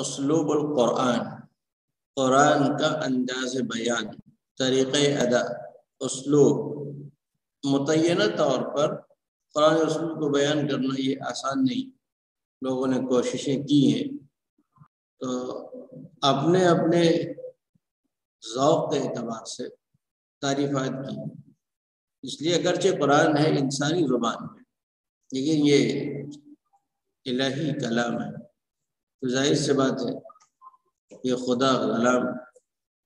اسلوب القرآن، قرآن کا انداز بیان، طریقہ ادا، اسلوب، متعینہ طور پر قرآن اسلوب کو بیان کرنا یہ آسان نہیں، لوگوں نے کوششیں کی ہیں، تو اپنے اپنے ذوق کے اعتبار سے تعریفات کی، اس لیے اگرچہ قرآن ہے انسانی زبان میں لیکن یہ الہی کلام ہے، تو ظاہر سی بات ہے یہ خدا کلام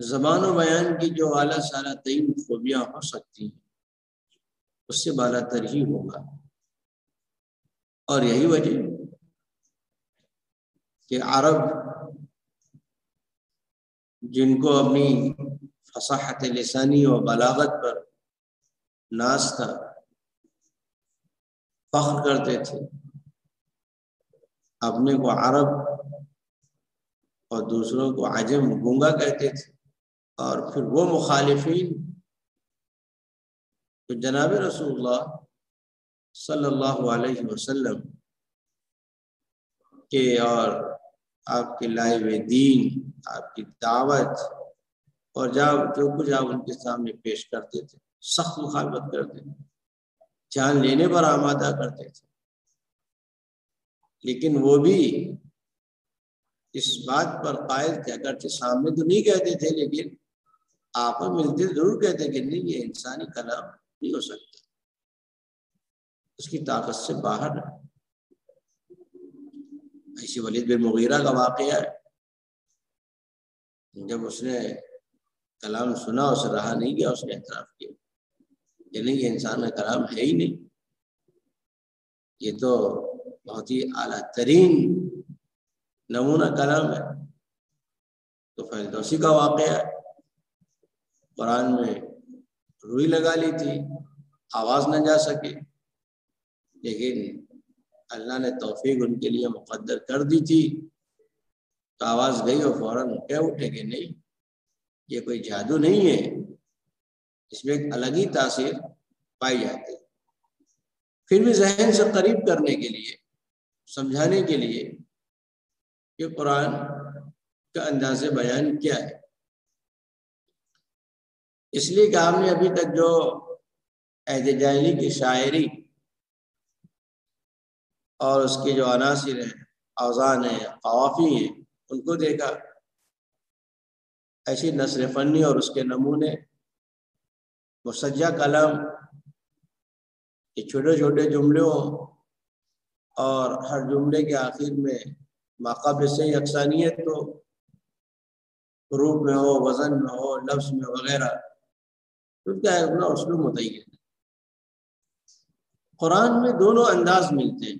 زبان و بیان کی جو اعلیٰ سالہ ترین خوبیاں ہو سکتی ہیں اس سے بالا تر ہی ہوگا، اور یہی وجہ کہ عرب جن کو اپنی فصاحت لسانی و بلاغت پر ناز تھا، فخر کرتے تھے، اپنے کو عرب اور دوسروں کو عجم گونگا کہتے تھے، اور پھر وہ مخالفین تو جناب رسول اللہ صلی اللہ علیہ وسلم کے اور آپ کے لائے ہوئے دین، آپ کی دعوت اور جو کچھ آپ ان کے سامنے پیش کرتے تھے سخت مخالفت کرتے تھے، جان لینے پر آمادہ کرتے تھے، لیکن وہ بھی اس بات پر قائل تھے، اگرچہ سامنے تو نہیں کہتے تھے لیکن آپ ملتے ضرور کہتے کہ نہیں یہ انسانی کلام نہیں ہو سکتا، اس کی طاقت سے باہر ہے۔ ایسی ولید بن مغیرہ کا واقعہ ہے، جب اس نے کلام سنا اسے رہا نہیں گیا، اس نے اعتراف کیا کہ نہیں یہ انسان کا کلام ہے ہی نہیں، یہ تو بہت ہی اعلیٰ ترین نمونہ کلام ہے۔ تو فردوسی کا واقعہ ہے، قرآن میں روئی لگا لی تھی، آواز نہ جا سکے، لیکن اللہ نے توفیق ان کے لیے مقدر کر دی تھی تو آواز گئی اور فوراً کہہ اٹھے کہ نہیں یہ کوئی جادو نہیں ہے، اس میں ایک الگ ہی تاثیر پائی جاتی ہے۔ پھر بھی ذہن سے قریب کرنے کے لیے، سمجھانے کے لیے کہ قرآن کا انداز بیان کیا ہے، اس لیے کہ آپ نے ابھی تک جو عہد جاہلی کی شاعری اور اس کے جو عناصر ہیں، اوزان ہیں، قوافی ہیں، ان کو دیکھا، ایسی نثر فنی اور اس کے نمونے، مسجع کلام، یہ چھوٹے چھوٹے جملے ہوں اور ہر جملے کے آخر میں ماقبل سے یکسانیت ہو، حروف میں ہو، وزن میں ہو، لفظ میں وغیرہ، تو کیا ہے اپنا اسلوب متعین ہے۔ قرآن میں دونوں انداز ملتے ہیں،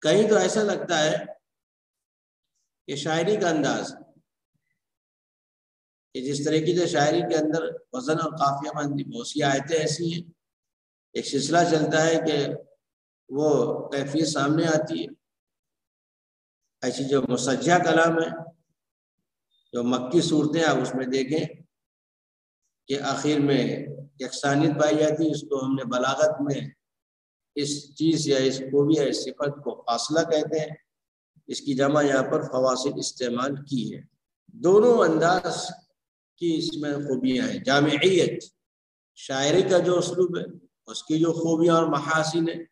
کہیں تو ایسا لگتا ہے کہ شاعری کا انداز کہ جس طریقے سے شاعری کے اندر وزن اور قافیہ بندی، بہت سی آیتیں ایسی ہیں، ایک سلسلہ چلتا ہے کہ وہ کیفیت سامنے آتی ہے، ایسی جو مسجع کلام ہے، جو مکی صورتیں آپ اس میں دیکھیں کہ آخر میں یکسانیت پائی جاتی ہے، اس کو ہم نے بلاغت میں اس چیز یا اس خوبی یا اس صفت کو فاصلہ کہتے ہیں، اس کی جمع یہاں پر فواصل استعمال کی ہے۔ دونوں انداز کی اس میں خوبیاں ہیں، جامعیت شاعری کا جو اسلوب ہے اس کی جو خوبیاں اور محاسن ہیں،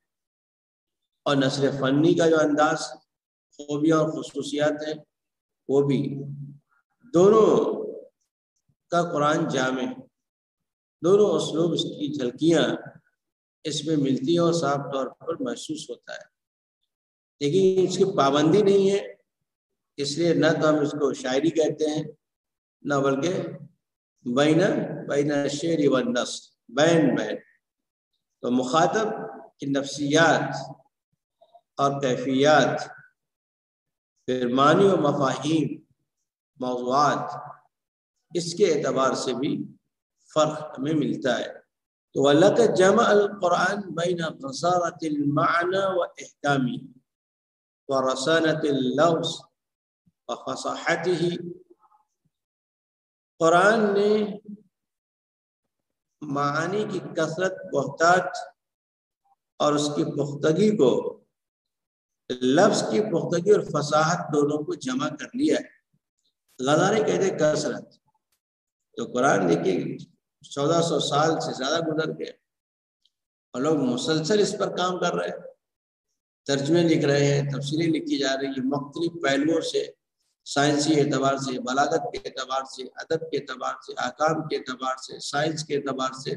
اور نثر فنی کا جو انداز، خوبیاں اور خصوصیات ہیں وہ بھی، دونوں کا قرآن جامع، دونوں اسلوب اس کی جھلکیاں اس میں ملتی ہیں اور صاف طور پر محسوس ہوتا ہے، لیکن اس کی پابندی نہیں ہے، اس لیے نہ تو ہم اس کو شاعری کہتے ہیں نہ بلکہ بین الشعر والنثر، بین تو مخاطب کی نفسیات اور کیفیات، پھر معنی و مفاہیم، موضوعات، اس کے اعتبار سے بھی فرق ہمیں ملتا ہے۔ تو وَلَقَدْ جَمَعَ الْقُرْآنُ بَيْنَ قَصَارَةِ الْمَعْنَى وَإِحْكَامِهِ وَرَصَانَةِ اللَّفْظِ وَفَصَاحَتِهِ، قرآن نے معانی کی کثرت، بہتات اور اس کی پختگی کو لفظ کی پختگی اور فصاحت دونوں کو جمع کر لیا ہے۔ غزالی کہتے کثرت، تو قرآن دیکھیے 1400 سال سے زیادہ گزر گئے اور لوگ مسلسل اس پر کام کر رہے ہیں، ترجمے لکھ رہے ہیں، تفسیریں لکھی جا رہی ہیں مختلف پہلوؤں سے، سائنسی اعتبار سے، بلاغت کے اعتبار سے، ادب کے اعتبار سے، احکام کے اعتبار سے، سائنس کے اعتبار سے،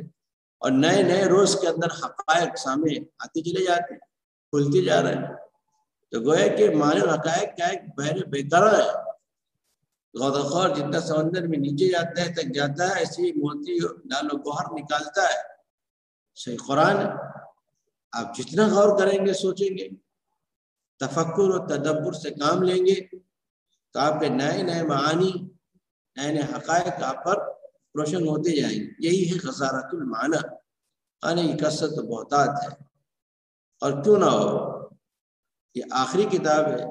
اور نئے نئے روز کے اندر حقائق سامنے آتے چلے جاتے ہیں، کھلتے جا رہے ہیں۔ تو گویا کہ معنی حقائق کا ایک بحر بیکرا ہے، غوطہ خور جتنا سمندر میں نیچے جاتا ہے تک جاتا ہے، ایسے ہی موتی لال و گوہر نکالتا ہے۔ صحیح قرآن آپ جتنا غور کریں گے، سوچیں گے، تفکر اور تدبر سے کام لیں گے، تو آپ کے نئے نئے معانی، نئے نئے حقائق آپ پر روشن ہوتے جائیں گے۔ یہی ہے غزارۃ المعنی، معنی کی کثرت و بہتات ہے۔ اور کیوں نہ ہو، یہ آخری کتاب ہے،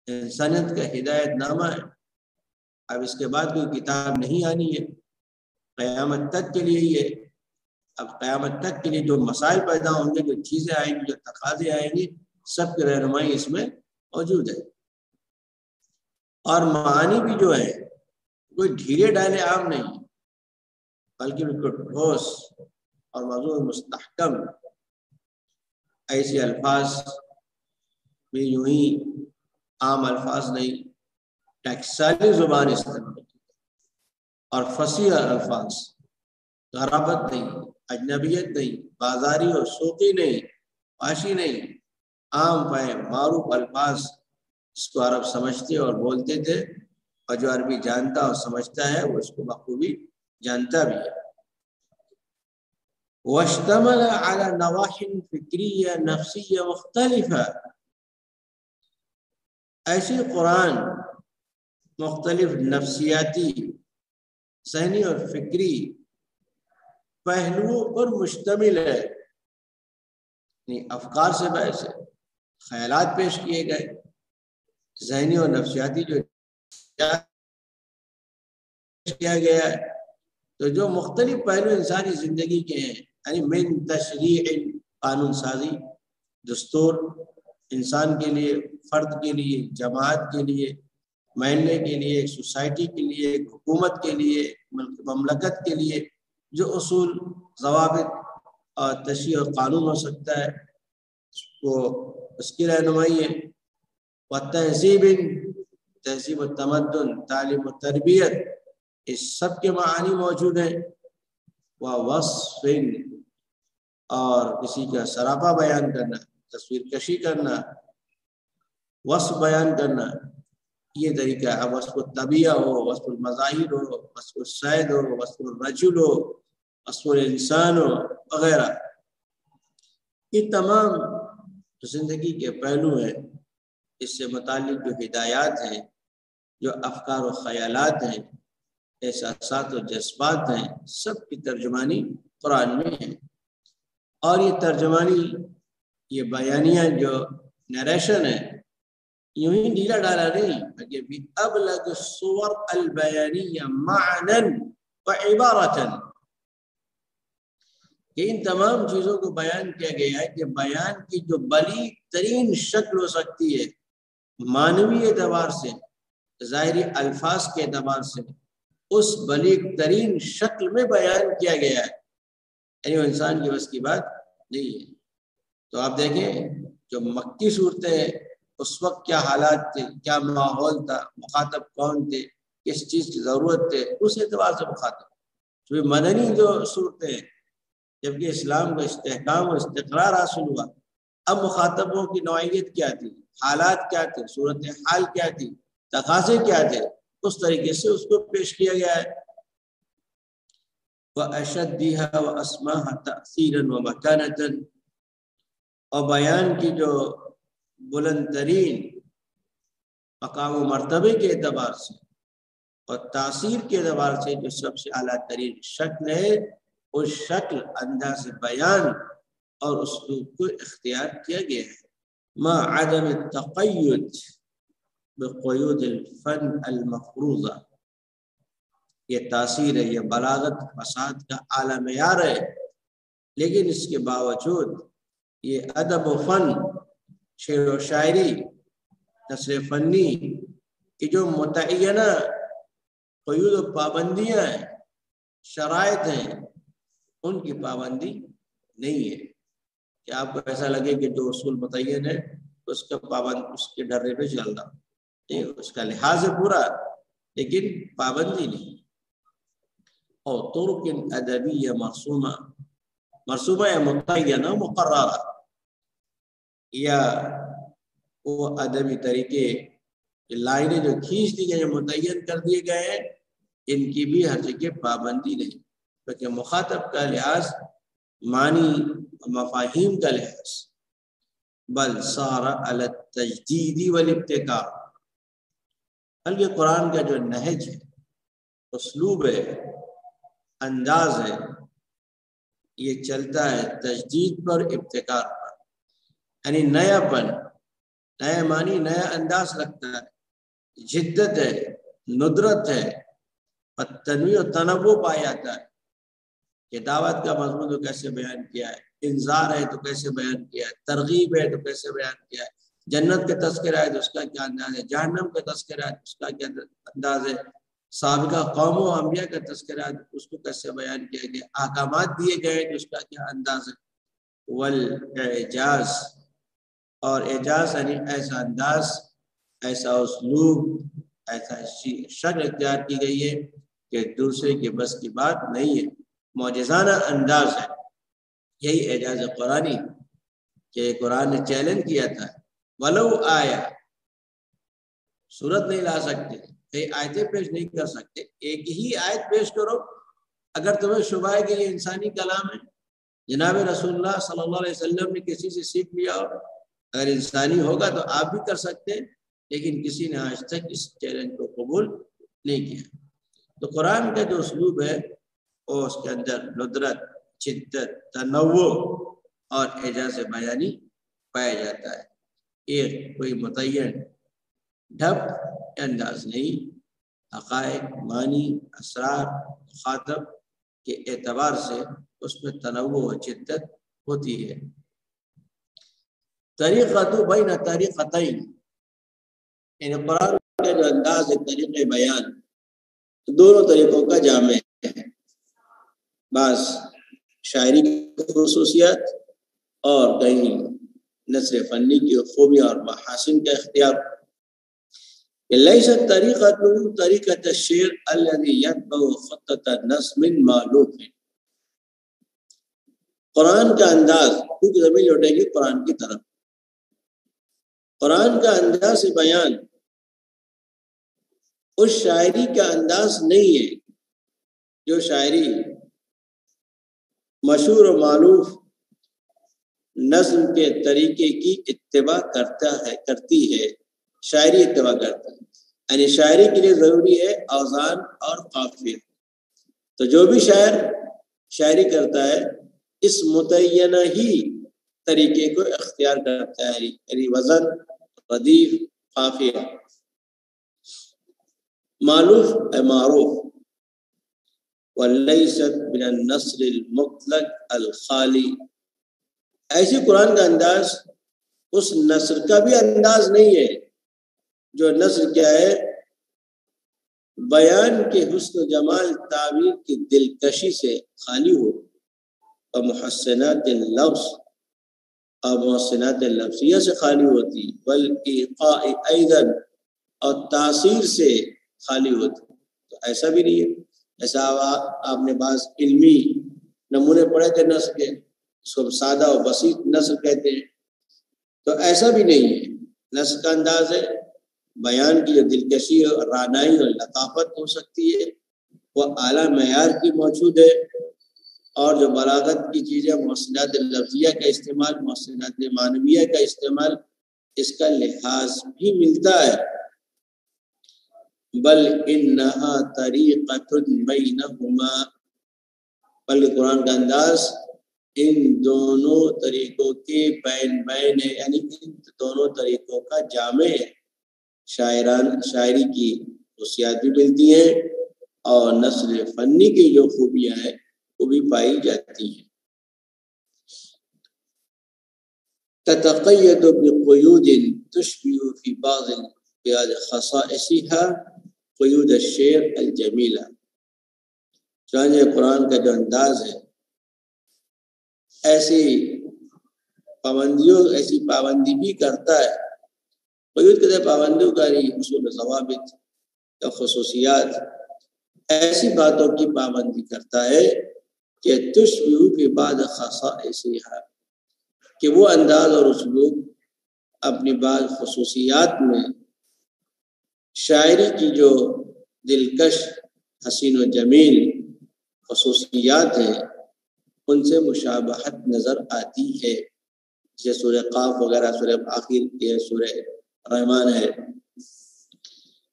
انسانیت کا ہدایت نامہ ہے، اب اس کے بعد کوئی کتاب نہیں آنی ہے، قیامت تک کے لیے ہی ہے۔ اب قیامت تک کے لیے جو مسائل پیدا ہوں گے، جو چیزیں آئیں گی، جو تقاضے آئیں گی، سب کی رہنمائی اس میں موجود ہے۔ اور معانی بھی جو ہے کوئی ڈھیلے ڈالے عام نہیں، بلکہ بالکل ٹھوس اور موضوع مستحکم، ایسے الفاظ میں یوں ہی عام الفاظ نہیں، ٹیکسالی زبان استعمال کی اور فصیح الفاظ، غرابت نہیں، اجنبیت نہیں، بازاری اور سوقی نہیں، فاشی نہیں، عام فہم معروف الفاظ اس کو عرب سمجھتے اور بولتے تھے، اور جو عربی جانتا اور سمجھتا ہے وہ اس کو بخوبی جانتا بھی ہے۔ واشتمل على نواحی فکریہ نفسیہ مختلفہ، ایسے قرآن مختلف نفسیاتی، ذہنی اور فکری پہلوؤں پر مشتمل ہے، یعنی افکار سے بحث ہے، خیالات پیش کیے گئے، ذہنی اور نفسیاتی جو کیا گیا ہے، تو جو مختلف پہلو انسانی زندگی کے ہیں، یعنی من تشریع، قانون سازی، دستور، انسان کے لیے، فرد کے لیے، جماعت کے لیے، محلے کے لیے، ایک سوسائٹی کے لیے، ایک حکومت کے لیے، مملکت کے لیے جو اصول، ضوابط اور تشریع اور قانون ہو سکتا ہے، وہ اس کی رہنمائی ہے۔ وتہذیب، تہذیب و تمدن، تعلیم و تربیت، اس سب کے معانی موجود ہیں۔ وصف، اور کسی کا سراپا بیان کرنا، تصویر کشی کرنا، وصف بیان کرنا، یہ طریقہ ہے۔ وصف الطبیعہ ہو، وصف المظاہر ہو، وصف الصید ہو، وصف الرجل ہو، وصف الانسان ہو، وغیرہ، یہ تمام زندگی کے پہلو ہیں۔ اس سے متعلق جو ہدایات ہیں، جو افکار و خیالات ہیں، احساسات و جذبات ہیں، سب کی ترجمانی قرآن میں ہے۔ اور یہ ترجمانی، یہ بیانیہ جو نیریشن ہے، یوں ہی ڈھیلا ڈالا نہیں، بلکہ بِأَبْلَغِ الصُّوَرِ الْبَيَانِيَّةِ مَعْنًا وَعِبَارَةً، کہ ان تمام چیزوں کو بیان کیا گیا ہے کہ بیان کی جو بلیغ ترین شکل ہو سکتی ہے، معنوی اعتبار سے، ظاہری الفاظ کے اعتبار سے، اس بلیغ ترین شکل میں بیان کیا گیا ہے، یعنی وہ انسان کی بس کی بات نہیں ہے۔ تو آپ دیکھیں جو مکی صورتیں اس وقت کیا حالات تھے، کیا ماحول تھا، مخاطب کون تھے، کس چیز کی ضرورت تھے، اس اعتبار سے مخاطب۔ تو مدنی جو صورتیں ہیں، جبکہ اسلام کا استحکام و استقرار حاصل ہوا، اب مخاطبوں کی نوعیت کیا تھی، حالات کیا تھے، صورتحال کیا تھی، تقاضے کیا تھے، اس طریقے سے اس کو پیش کیا گیا ہے۔ وَأَشَدِّهَا وَأَسْمَاهَا تَأْثِيرًا وَمَكَانَةً، اور بیان کی جو بلند ترین مقام و مرتبے کے اعتبار سے اور تاثیر کے اعتبار سے جو سب سے اعلیٰ ترین شکل ہے، اس شکل، انداز بیان اور اسلوب کو اختیار کیا گیا ہے، مع عدم التقید بقیود الفن المفروضہ۔ یہ تاثیر ہے، یہ بلاغت فساد کا اعلیٰ معیار ہے، لیکن اس کے باوجود یہ ادب و فن شعر و شاعری نثر فنی کی جو متعینہ قیود و پابندیاں ہیں، شرائط ہیں، ان کی پابندی نہیں ہے کہ آپ کو ایسا لگے کہ جو اصول متعین ہے اس کا پابند اس کے ڈرے پہ چل رہا، نہیں، اس کا لحاظ ہے پورا لیکن پابندی نہیں۔ اور طرق ادبیہ مرسومہ یا متعینہ مقررہ، یا وہ ادبی طریقے لائنیں جو کھینچ دی گئی متعین کر دیے گئے ہیں، ان کی بھی ہر جگہ پابندی نہیں، کیونکہ مخاطب کا لحاظ، معنی مفاہیم کا لحاظ، بل صار علی التجدید والابتکار، بلکہ قرآن کا جو نہج ہے، اسلوب ہے، انداز ہے، یہ چلتا ہے تجدید پر، ابتکار پر، یعنی نیا پن، نیا معنی، نیا انداز رکھتا ہے، جدت ہے، ندرت ہے، اور تنوع و تنوع پایا جاتا ہے کہ دعوت کا مضمون تو کیسے بیان کیا ہے، انذار ہے تو کیسے بیان کیا ہے، ترغیب ہے تو کیسے بیان کیا ہے، جنت کا تذکرہ ہے تو اس کا کیا انداز ہے، جہنم کا تذکرہ ہے تو اس کا کیا انداز ہے، سابقہ قوم و انبیاء کا تذکرہ ہے تو اس کو کیسے بیان کیا گیا، احکامات دیے گئے تو اس کا کیا انداز ہے۔ والاعجاز، اور اعجاز یعنی ایسا انداز، ایسا اسلوب، ایسا شکل اختیار کی گئی ہے کہ دوسرے کے بس کی بات نہیں ہے، معجزانہ انداز ہے۔ یہی اعجاز قرآنی کہ قرآن نے چیلنج کیا تھا، ولو آیا، صورت نہیں لا سکتے، کئی آیتیں پیش نہیں کر سکتے، ایک ہی آیت پیش کرو، اگر تمہیں شبہ ہے کہ یہ انسانی کلام ہے، جناب رسول اللہ صلی اللہ علیہ وسلم نے کسی سے سیکھ لیا ہو، اگر انسانی ہوگا تو آپ بھی کر سکتے ہیں، لیکن کسی نے آج تک اس چیلنج کو قبول نہیں کیا۔ تو قرآن کا جو اسلوب ہے وہ اس کے اندر ندرت، شدت، تنوع اور اعجاز بیانی پایا جاتا ہے، ایک کوئی متعین ڈھپ انداز نہیں، حقائق، معنی، اسرار، مخاطب کے اعتبار سے اس میں تنوع و شدت ہوتی ہے۔ طریقۃ بین طریقتین، یعنی قرآن کا جو انداز ہے، طریقہ بیان، دونوں طریقوں کا جامع ہے، بعض شاعری کی خصوصیات اور کہیں نثر فنی کی خوبیاں اور محاسن کا اختیار۔ لیست طریقۃ طریقۃ الشعر الذی یتبع خطۃ نظم مألوف، قرآن کا انداز، کیونکہ زمین لوٹے گی قرآن کی طرف، قرآن کا انداز بیان اس شاعری کا انداز نہیں ہے جو شاعری مشہور و معروف نظم کے طریقے کی اتباع کرتی ہے، شاعری اتباع کرتا ہے، یعنی شاعری کے لیے ضروری ہے اوزان اور قافیہ، تو جو بھی شاعر شاعری کرتا ہے اس متعینہ ہی طریقے کو اختیار کرتا ہے، یعنی وزن، ردیف، قافیہ، معلوف ہے معروف۔ وَلَيْسَتْ مِنَ النَّثْرِ الْمُطْلَقِ الْخَالِي، ایسی قرآن کا انداز اس نثر کا بھی انداز نہیں ہے جو نثر کیا ہے، بیان کے حسن و جمال تعبیر کی دلکشی سے خالی ہو، اور محسنات اللفظ اور محسنات لفظیہ سے خالی ہوتی، والایقاء ایضاً اور تاثیر سے خالی ہوتی، تو ایسا بھی نہیں ہے۔ ایسا آپ نے بعض علمی نمونے پڑھے تھے نثر کے، اس کو سادہ و بسیط نثر کہتے ہیں، تو ایسا بھی نہیں ہے۔ نثر کا انداز ہے، بیان کی جو دلکشی اور رعنائی اور لطافت ہو سکتی ہے وہ اعلیٰ معیار کی موجود ہے، اور جو بلاغت کی چیزیں، محسنات لفظیہ کا استعمال، محسنات معنویہ کا استعمال، اس کا لحاظ بھی ملتا ہے۔ بل انہا طریقۃ بینہما، بلکہ قرآن کا انداز ان دونوں طریقوں کے بین ہے، یعنی ان دونوں طریقوں کا جامع ہے۔ شاعری کی خصوصیات بھی ملتی ہیں اور نثر فنی کی جو خوبیاں ہیں وہ بھی پائی جاتی ہیں۔ تتقید بقیود تشبه فی بعض خصائصها قیود الشعر الجمیلہ. چنانچہ قرآن کا جو انداز ہے ایسی پابندی بھی کرتا ہے. قیود کہتے ہیں پابندیوں کا اصول ضوابط یا خصوصیات، ایسی باتوں کی پابندی کرتا ہے کہ تشبہ فی بعض خصائصها، کہ وہ انداز اور اسلوب اپنی بعض خصوصیات میں شاعری کی جو دلکش حسین و جمیل خصوصیات ہیں ان سے مشابہت نظر آتی ہے. جیسے سورہ قاف وغیرہ، سورہ آخر کے سورہ رحمان ہے.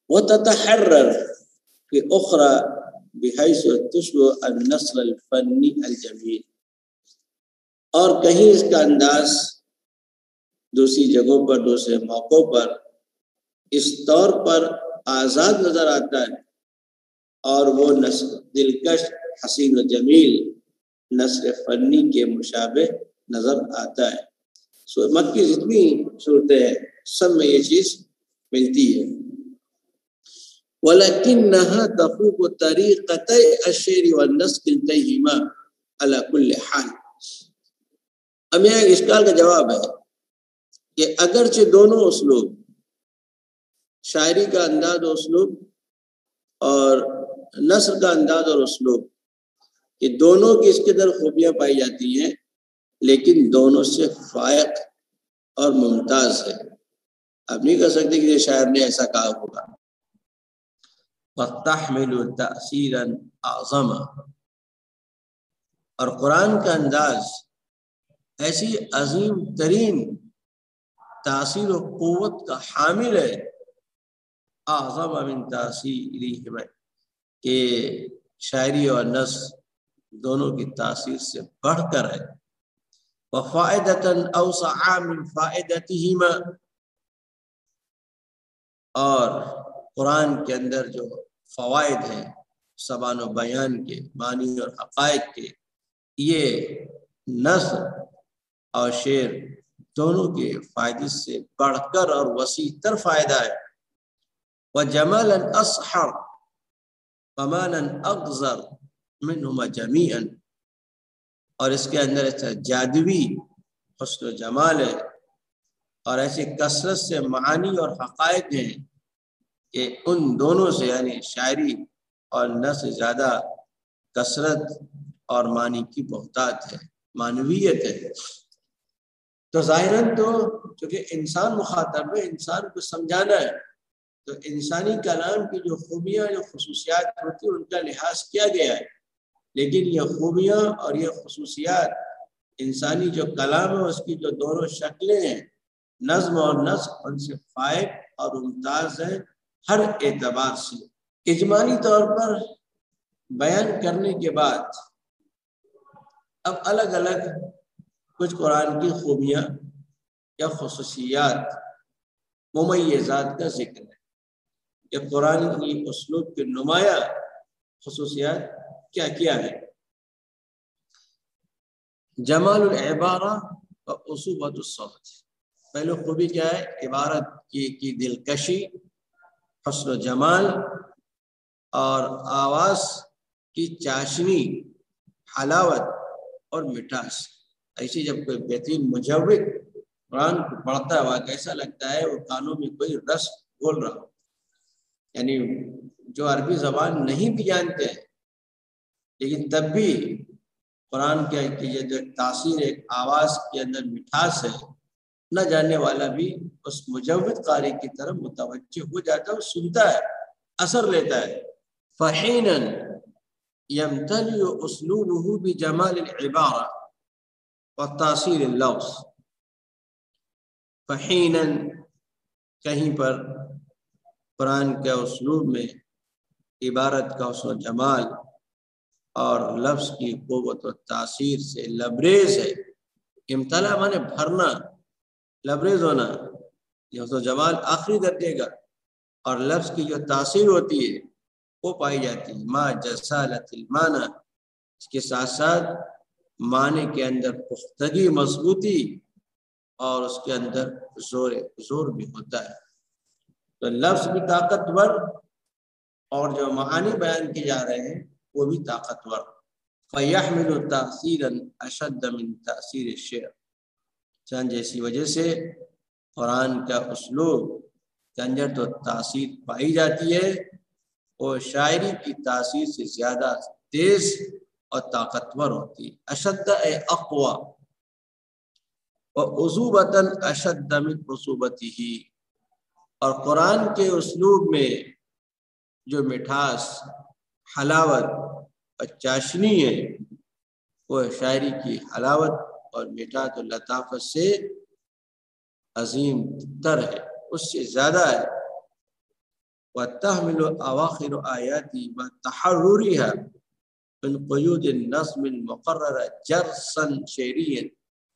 وتتحرر فی اخرى بحیث تشبہ النثر الفنی الجمیل، اور کہیں اس کا انداز دوسری جگہوں پر، دوسرے موقعوں پر اس طور پر آزاد نظر آتا ہے اور وہ نثر دلکش حسین و جمیل نثر فنی کے مشابہ نظر آتا ہے. مکی جتنی صورتیں ہیں سب میں یہ چیز ملتی ہے. وَلَكِنَّهَا تَفُوقُ طَرِيقَتَيْ الشِّعْرِ وَالنَّثْرِ كِلْتَيْهِمَا عَلَى كُلِّ حَالٍ. اب یہاں ایک اشکال کا جواب ہے کہ اگرچہ دونوں اسلوب، شاعری کا انداز و اسلوب اور نثر کا انداز اور اسلوب، یہ دونوں کی اس کے اندر خوبیاں پائی جاتی ہیں، لیکن دونوں سے فائق اور ممتاز ہے. آپ نہیں کہہ سکتے کہ یہ شاعر نے ایسا کہا ہوگا. وَتَحْمِلُ تَأْثِيرًا أَعْظَمَ، اور قرآن کا انداز ایسی عظیم ترین تاثیر و قوت کا حامل ہے. اعظم من تاثیرہما، کہ شاعری اور نثر دونوں کی تاثیر سے بڑھ کر ہے. وَفَائِدَةً أَوْسَعَ مِنْ فَائِدَتِهِمَا، اور قرآن کے اندر جو فوائد ہیں زبان و بیان کے، معنی اور حقائق کے، یہ نثر اور شعر دونوں کے فائدے سے بڑھ کر اور وسیع تر فائدہ ہے. وَجَمَالًا أَصْحَرَ وَمَانًا أَغْزَرَ مِنْهُمَا جَمِيعًا، اور اس کے اندر ایسا جادوی حسن و جمال ہے اور ایسی کثرت سے معانی اور حقائق ہیں کہ ان دونوں سے، یعنی شاعری اور نثر، زیادہ کثرت اور معنی کی بہتات ہے، معنویت ہے. تو ظاہراً تو چونکہ انسان مخاطب ہے، انسان کو سمجھانا ہے، تو انسانی کلام کی جو خوبیاں، جو خصوصیات ہوتی ہیں ان کا لحاظ کیا گیا ہے. لیکن یہ خوبیاں اور یہ خصوصیات انسانی جو کلام ہے اس کی جو دونوں شکلیں ہیں، نظم اور نثر، ان سے فائق اور ممتاز ہیں ہر اعتبار سے. اجمالی طور پر بیان کرنے کے بعد اب الگ الگ کچھ قرآن کی خوبیاں یا خصوصیات، ممیزات کا ذکر ہے کہ قرآن کی اسلوب کے نمایاں خصوصیات کیا کیا ہے. جمال العبارہ و عصوبۃ الصوت، پہلے خوبی کیا ہے؟ عبارت کی دلکشی، حسن و جمال اور آواز کی چاشنی، حلاوت اور مٹھاس. ایسی جب کوئی بہترین مجود قرآن کو پڑھتا ہے، وہاں کیسا لگتا ہے وہ کانوں میں کوئی رس بول رہا ہو. یعنی جو عربی زبان نہیں بھی جانتے ہیں لیکن تب بھی قرآن کے یہ جو تاثیر، ایک آواز کے اندر مٹھاس ہے، نہ جاننے والا بھی اس مجود قاری کی طرف متوجہ ہو جاتا ہے، سنتا ہے، اثر لیتا ہے. فحینا یمتلئ اسلوبہ بجمال العبارہ وتاثیر اللفظ. فحینا، کہیں پر قرآن کے اسلوب میں عبارت کا حسن و جمال اور لفظ کی قوت و تاثیر سے لبریز ہے. امتلا مانے بھرنا، لبریز ہونا، یہ حسن و جمال آخری درجے کا، اور لفظ کی جو تاثیر ہوتی ہے وہ پائی جاتی ہے. ما جسالت المعنی، اس کے ساتھ ساتھ معنی کے اندر پختگی، مضبوطی اور اس کے اندر زور بھی ہوتا ہے. تو لفظ بھی طاقتور اور جو معانی بیان کیے جا رہے ہیں وہ بھی طاقتور. فَيَحْمِلُ تَأْثِيرًا أَشَدَّ مِنْ تَأْثِيرِ الشِّعْرِ. چند جیسی وجہ سے قرآن کا اسلوب کے اندر تو تاثیر پائی جاتی ہے اور شاعری کی تاثیر سے زیادہ تیز اور طاقتور ہوتی ہے. اشد اے اقوا وعذوبۃ اشد من عصوبتہ. اور قرآن کے اسلوب میں جو مٹھاس، حلاوت اور چاشنی ہے وہ شاعری کی حلاوت اور مٹھاس و لطافت سے عظیم تر ہے، اس سے زیادہ ہے. وَتَحْمِلُ أَوَاخِرُ آيَاتِ وَتَحَرُّرِهَا من قیود النظم المقرر جرسن شعریًا.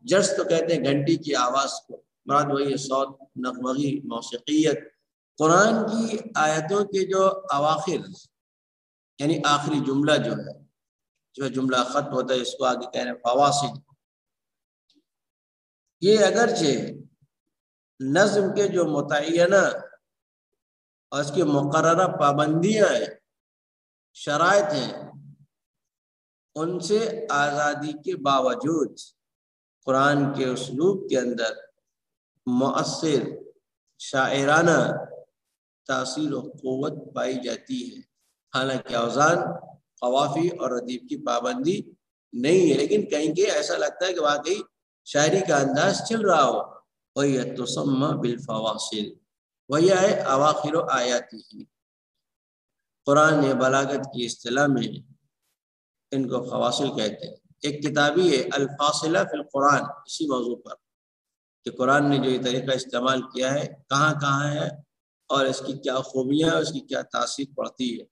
جرس تو کہتے ہیں گھنٹی کی آواز کو، مراد وہی صوت، نغمگی، موسیقیت. قرآن کی آیتوں کے جو اواخر یعنی آخری جملہ جو جملہ ختم ہوتا ہے، اس کو آگے کہہ رہے ہیں فواصل. یہ اگرچہ نظم کے جو متعینہ اور اس کی مقررہ پابندیاں ہیں، شرائط ہیں، ان سے آزادی کے باوجود قرآن کے اسلوب کے اندر مؤثر شاعرانہ تاثیر و قوت پائی جاتی ہے. حالانکہ اوزان، قوافی اور ردیف کی پابندی نہیں ہے، لیکن کہیں کہ ایسا لگتا ہے کہ واقعی شاعری کا انداز چل رہا ہو. وَهِيَ تُسَمَّى بِالْفَوَاصِلِ وہی ہے اواخر آیاتہ. قرآن بلاغت کی اصطلاح میں ان کو فواصل کہتے ہیں. ایک کتابی ہے الفاصلہ فی القرآن، اسی موضوع پر کہ قرآن نے جو یہ طریقہ استعمال کیا ہے کہاں کہاں ہے اور اس کی کیا خوبیاں، اس کی کیا تاثیر پڑتی ہے.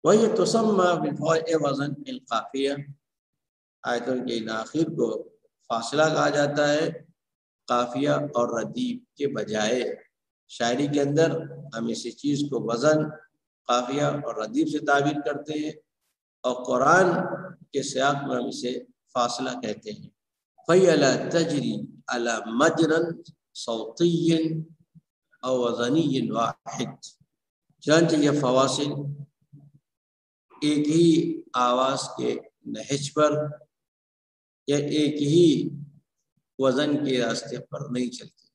وہی تسمى بالفاصلہ وزن القافیہ. آیتوں کے آخر کو فاصلہ کہا جاتا ہے قافیہ اور ردیف کے بجائے. شاعری کے اندر ہم اسی چیز کو وزن، قافیہ اور ردیف سے تعبیر کرتے ہیں، اور قرآن کے سیاق میں ہم اسے فاصلہ کہتے ہیں. فَهِيَ لَا تَجْرِي عَلَى مَجْرٍ صَوْتِيٍّ أَوْ وَزَنِيٍّ وَاحِدٍ. چنانچہ یہ فواصل ایک ہی آواز کے نہج پر یا ایک ہی وزن کے راستے پر نہیں چلتی،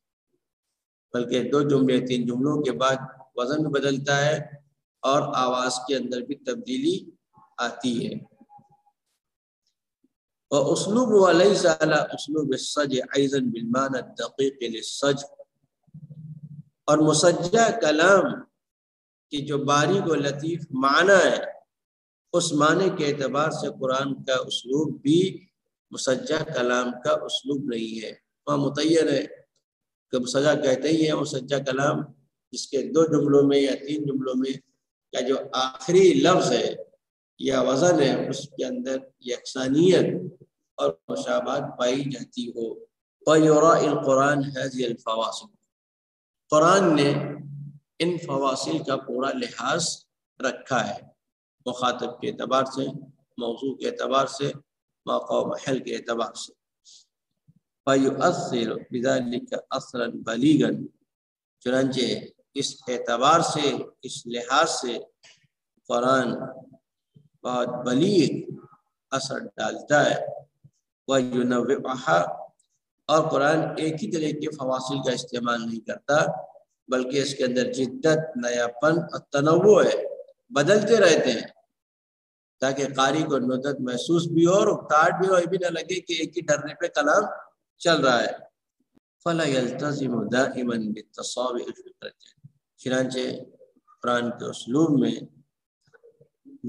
بلکہ دو جملے تین جملوں کے بعد وزن بدلتا ہے اور آواز کے اندر بھی تبدیلی آتی ہے. وَأُسْلُوبُ وَلَيْسَ عَلَى أُسْلُوبِ السَّجْعِ أَيْضًا بِالْمَعنَى الدَّقِيقِ لِلسَّجْعِ. اور مسجع کلام کی جو باریک و لطیف معنی ہے، اس معنی کے اعتبار سے قرآن کا اسلوب بھی مسجع کلام کا اسلوب نہیں ہے. وہاں متعین ہے کہ مسجع کہتے ہی ہیں مسجع کلام جس کے دو جملوں میں یا تین جملوں میں یا جو آخری لفظ ہے یا وزن ہے اس کے اندر یکسانیت اور مشابہت پائی جاتی ہو. وَيُرَاءِ الْقُرْآنِ هَذِهِ الْفَوَاصِلِ. قرآن نے ان فواصل کا پورا لحاظ رکھا ہے، مخاطب کے اعتبار سے، موضوع کے اعتبار سے، موقع و محل کے اعتبار سے. فَيُؤَثِّرُ بِذَلِكَ أَثْرًا بَلِيغًا. چنانچہ اس اعتبار سے، اس لحاظ سے قرآن بہت بلیغ اثر ڈالتا ہے. وَيُنَوِّعُهَا. اور قرآن ایک ہی طرح کے فواصل کا استعمال نہیں کرتا، بلکہ اس کے اندر جدت، نیاپن اور تنوع ہے، بدلتے رہتے ہیں تاکہ قاری کو ندرت محسوس بھی ہو اور اکتاہٹ بھی ہو، یہ بھی نہ لگے کہ ایک ہی ڈھرنے پہ کلام چل رہا ہے. فَلَا يَلْتَزِمُ دَائِمًا بِالتَّصَابِعِ الْفِطْرَةِ. چنانچہ قرآن کے اسلوب میں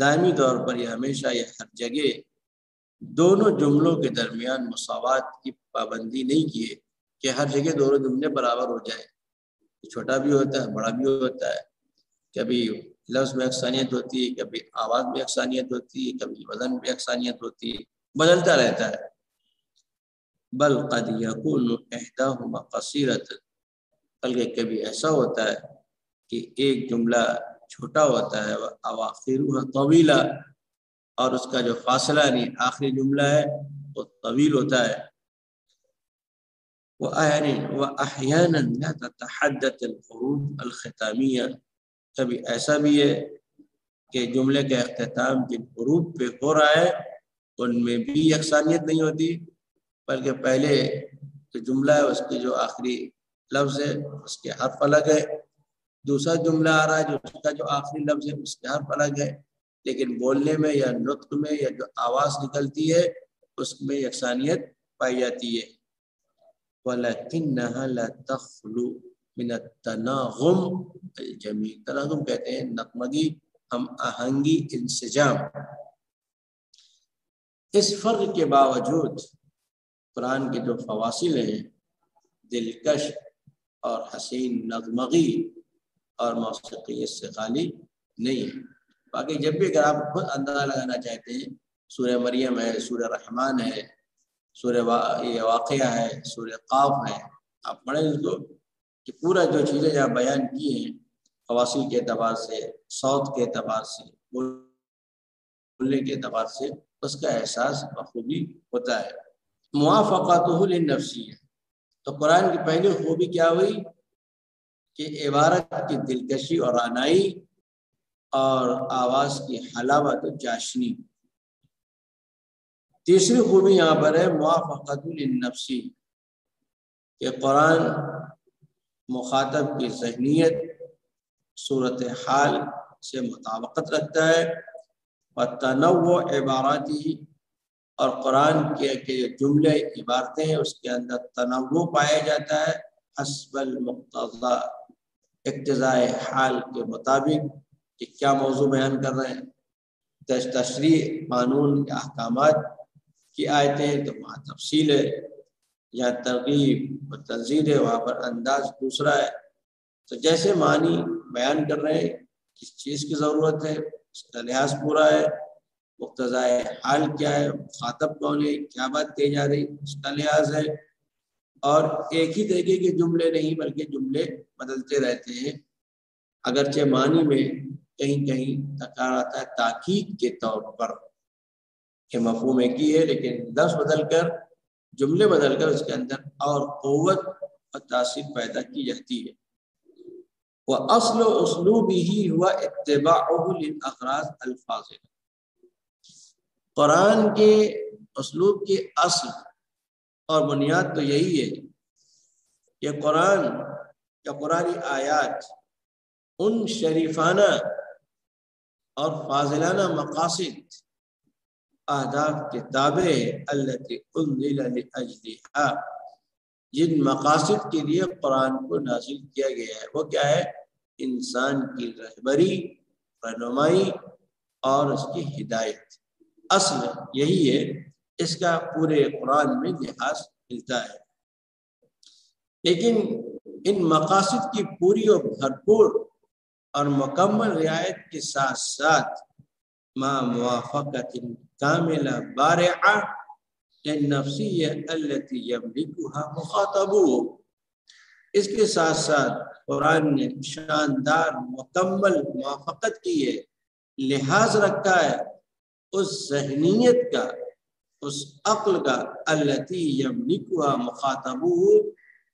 دائمی طور پر یہ ہمیشہ یہ ہر جگہ دونوں جملوں کے درمیان مساوات کی پابندی نہیں کیے کہ ہر جگہ دونوں جملے برابر ہو جائیں. چھوٹا بھی ہوتا ہے، بڑا بھی ہوتا ہے، کبھی لفظ میں یکسانیت ہوتی ہے، کبھی آواز میں یکسانیت ہوتی ہے، کبھی وزن میں یکسانیت ہوتی ہے، بدلتا رہتا ہے. بل قد یکون احداہما قصیرۃ. بلکہ کبھی ایسا ہوتا ہے کہ ایک جملہ چھوٹا ہوتا ہے اواخرها طویلہ، اور اس کا جو فاصلہ نہیں آخری جملہ ہے وہ طویل ہوتا ہے. وأحيانا لا تتحدث الحروف الختامية، کبھی ایسا بھی ہے کہ جملے کا اختتام جن حروف پہ ہو رہا ہے ان میں بھی یکسانیت نہیں ہوتی، بلکہ پہلے جو جملہ ہے اس کی جو آخری لفظ ہے اس کے حرف الگ ہے، دوسرا جملہ آ رہا ہے جو اس کا جو آخری لفظ ہے اس کے حرف الگ ہے، لیکن بولنے میں یا نطق میں یا جو آواز نکلتی ہے اس میں یکسانیت پائی جاتی ہے۔ وَلَكِنَّهَا لَتَخْلُو مِنَ التَّنَاغُمِ الْجَمِيلِ، تناغم کہتے ہیں نغمگی، ہم آہنگی، انسجام۔ اس فرق کے باوجود قرآن کے جو فواصل ہیں دلکش اور حسین نغمگی اور موسیقی سے خالی نہیں ہے۔ باقی جب بھی اگر آپ خود اندازہ لگانا چاہتے ہیں، سورہ مریم ہے، سورہ رحمان ہے، سورہ یہ واقعہ ہے، سورہ قاف ہے، آپ پڑھیں اس کو کہ پورا جو چیزیں جہاں بیان کی ہیں فواصل کے اعتبار سے، صوت کے اعتبار سے، بولنے کے اعتبار سے، اس کا احساس بخوبی ہوتا ہے۔ موافقتہ للنفسیہ، تو قرآن کی پہلی خوبی کیا ہوئی کہ عبارت کی دلکشی اور رعنائی اور آواز کی حلاوت و چاشنی۔ تیسری خوبی یہاں پر ہے موافقت للنفسی، کہ قرآن مخاطب کی ذہنیت، صورتحال سے مطابقت رکھتا ہے، وتنوع عباراتی، اور قرآن کے جملے عبارتیں ہیں اس کے اندر تنوع پایا جاتا ہے، حسب المقتضى، اقتضاء حال کے مطابق کہ کیا موضوع بیان کر رہے ہیں۔ تشریع، قانون یا احکامات کی آیتیں تو وہاں تفصیل ہے، یا ترغیب و تنزیل ہے وہاں پر انداز دوسرا ہے۔ تو جیسے معنی بیان کر رہے ہیں، کس چیز کی ضرورت ہے اس کا لحاظ پورا ہے، مقتضاء حال کیا ہے، مخاطب کون ہے، کیا بات کہی جا رہی اس کا لحاظ ہے، اور ایک ہی طریقے کے جملے نہیں بلکہ جملے بدلتے رہتے ہیں، اگرچہ معنی میں کہیں کہیں تکرار آتا ہے تاکید کے طور پر کہ مفہوم ایک ہی ہے، لیکن لفظ بدل کر، جملے بدل کر اس کے اندر اور قوت اور تاثیر پیدا کی جاتی ہے۔ وَأَصْلُ أُسْلُوبِهِ هُوَ اتِّبَاعُهُ لِلْأَغْرَاضِ الْفَاضِلَةِ، قرآن کے اسلوب کی اصل اور بنیاد تو یہی ہے کہ قرآن یا قرآنی آیات ان شریفانہ اور فاضلانہ مقاصد، اہداف کے تابع ہے، التي انزل لاجلها، جن مقاصد کے لیے قرآن کو نازل کیا گیا ہے۔ وہ کیا ہے؟ انسان کی رہبری، رہنمائی اور اس کی ہدایت۔ اصل یہی ہے، اس کا پورے قرآن میں لحاظ ملتا ہے، لیکن ان مقاصد کی پوری اور بھرپور اور مکمل رعایت کے ساتھ ساتھ مع موافقت کاملہ بارعہ للنفسیہ التي یملکها مخاطبوہ، اس کے ساتھ ساتھ قرآن نے شاندار مکمل موافقت کی ہے، لحاظ رکھا ہے اس ذہنیت کا، اس عقل کا، التي یملکها مخاطبوہ،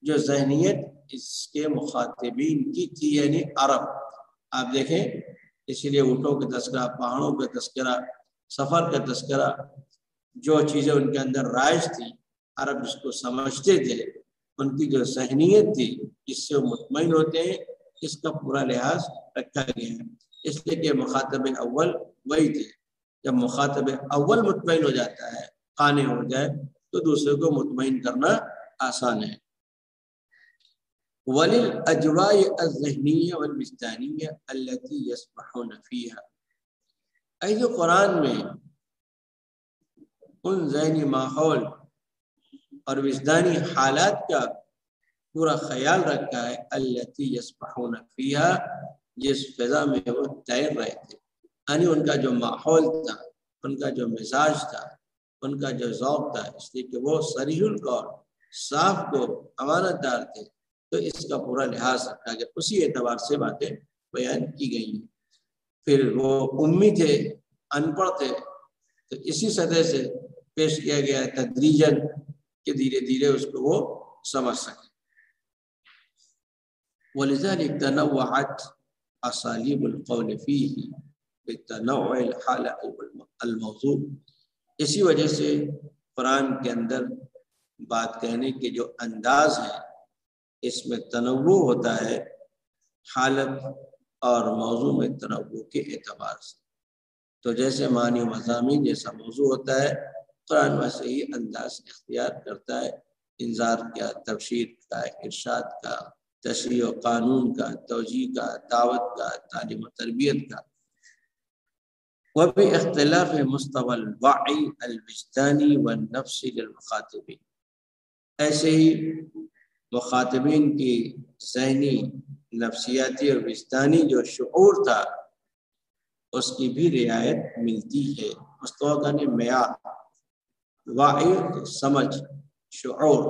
جو ذہنیت اس کے مخاطبین کی تھی، یعنی عرب۔ آپ دیکھیں، اسی لیے اونٹوں کا تذکرہ، پہاڑوں کا تذکرہ، سفر کا تذکرہ، جو چیزیں ان کے اندر رائج تھی، عرب جس کو سمجھتے تھے، ان کی جو ذہنیت تھی جس سے وہ مطمئن ہوتے ہیں، اس کا پورا لحاظ رکھا گیا ہے، اس لیے کہ مخاطب اول وہی تھے۔ جب مخاطب اول مطمئن ہو جاتا ہے، قانع ہو جائے، تو دوسرے کو مطمئن کرنا آسان ہے۔ وَلِلْأَجْوَاءِ الذِّهْنِيَّةِ وَالْوِجْدَانِيَّةِ الَّتِي يَسْبَحُونَ فِيهَا، ایسے قرآن میں ان ذہنی ماحول اور وجدانی حالات کا پورا خیال رکھا ہے، الَّتِي يَسْبَحُونَ فِيهَا، جس فضا میں وہ تیر رہے تھے، یعنی ان کا جو ماحول تھا، ان کا جو مزاج تھا، ان کا جو ذوق تھا، اس لیے کہ وہ صریح القول، صاف کو، امانت دار تھے، تو اس کا پورا لحاظ رکھا گیا، اسی اعتبار سے باتیں بیان کی گئی ہیں۔ پھر وہ امی تھے، ان پڑھ تھے، تو اسی سطح سے پیش کیا گیا تدریجاً کہ دھیرے دھیرے اس کو وہ سمجھ سکیں۔ وَلِذَلِكَ تَنَوَّعَتْ أَسَالِيبُ الْقَوْلِ فِيهِ بِتَنَوُّعِ الْحَالَةِ الْمَوْضُوع، اسی وجہ سے قرآن کے اندر بات کہنے کے جو انداز ہیں اس میں تنوع ہوتا ہے، حالت اور موضوع میں تنوع کے اعتبار سے۔ تو جیسے معنی و مضامین جیسا موضوع ہوتا ہے، قرآن ویسے ہی انداز اختیار کرتا ہے، انذار کا، تبشیر کا، ارشاد کا، تشریع و قانون کا، توجیہ کا، دعوت کا، تعلیم و تربیت کا۔ وباختلاف مستوى الوعي الوجدانی والنفسی للمخاطبین، ایسے ہی مخاطبین کی ذہنی، نفسیاتی اور وجدانی جو شعور تھا اس کی بھی رعایت ملتی ہے۔ مستویٰ کا معیار، وعی سمجھ، شعور۔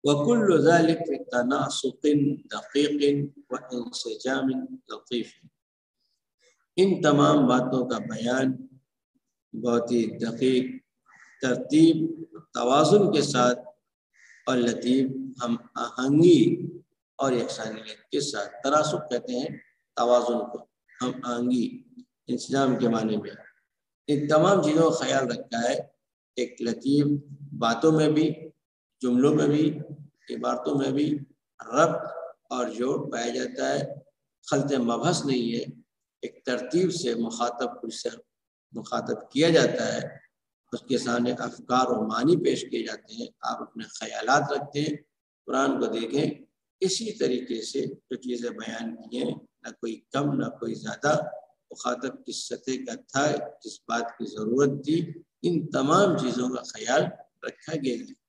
وَكُلُّ ذَلِكَ فِي تَنَاسُقٍ دَقِيقٍ وَانسجام لطیف، ان تمام باتوں کا بیان بہت ہی دقیق، ترتیب، توازن کے ساتھ اور لطیف، ہم آہنگی اور یکسانیت کے ساتھ۔ تناسق کہتے ہیں توازن کو، ہم آہنگی، انسجام کے معنی میں ان تمام چیزوں کا خیال رکھا ہے۔ ایک لطیف باتوں میں بھی، جملوں میں بھی، عبارتوں میں بھی ربط اور جوڑ پایا جاتا ہے، خلط مبحث نہیں ہے، ایک ترتیب سے مخاطب کو سے مخاطب کیا جاتا ہے، اس کے سامنے افکار و معنی پیش کیے جاتے ہیں، آپ اپنے خیالات رکھتے ہیں۔ قرآن کو دیکھیں، اسی طریقے سے جو چیزیں بیان کی ہیں، نہ کوئی کم نہ کوئی زیادہ، مخاطب کس سطح کا تھا، کس بات کی ضرورت تھی، ان تمام چیزوں کا خیال رکھا گیا ہے۔